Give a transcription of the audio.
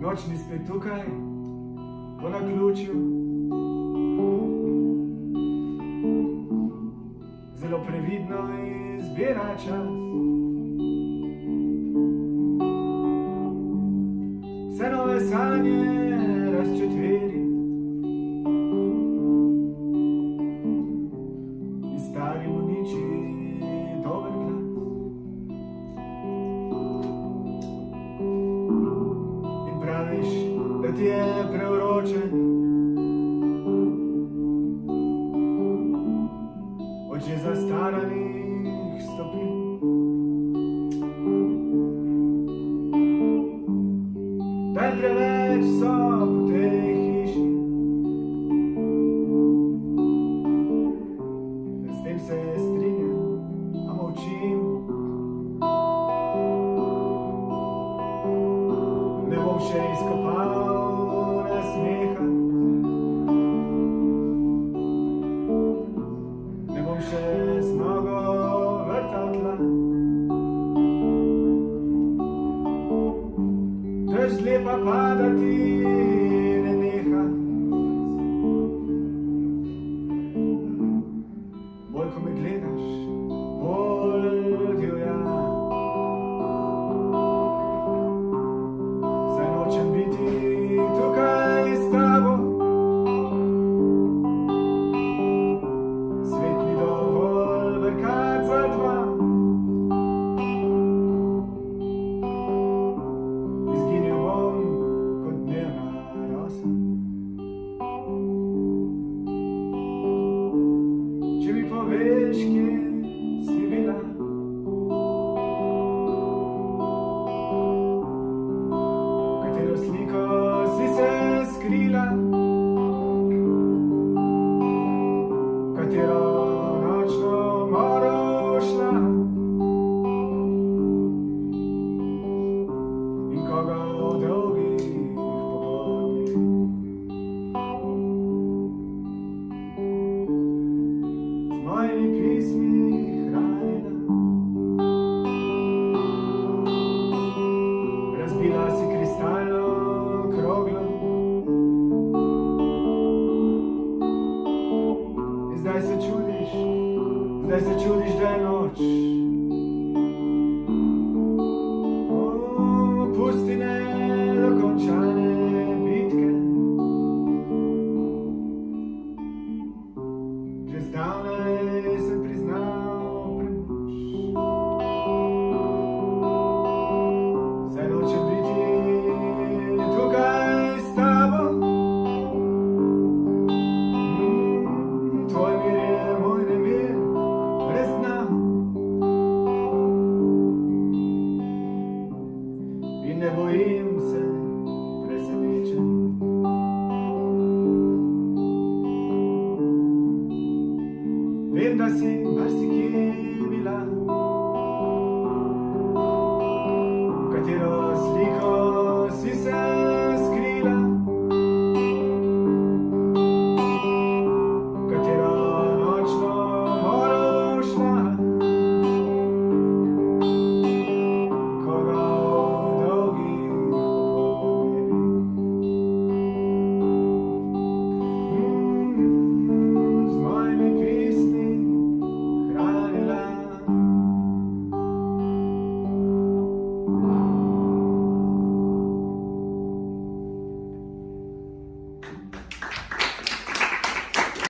Nočni spet tukaj, po naključju. Zelo previdno izbira čas. Vse nove sanje razčetveri in starim uniči dober glas. In praviš, da ti je prevroče, od že zastaranih stopinj. Da je preveč sob v tej hiši, s tem se strinjam, a molčim. Ne bom še izkopal nasmeha, ne bom še z nogo vrtal tla. Dež zlepa padati ne neha, bolj ko me gledaš, bolj divja. Saj nočem biti tukaj s tabo, svet ni dovolj brkat za dva. Če mi poveš, kje si bila, katero sliko si se skrila, katero nočno moro šla in koga v dolgih popoldnih. Mojimi pismi hranila, razbila si kristalno kroglo in zdaj se čudiš, da je noč. Pustine dokončane bitke, že zdavnaj sem priznal premoč. Saj nočem biti tukaj s tabo, tvoj mir je moj nemir, brez dna. In ne bojim se presenečen, vem, da si marsikje bila, katero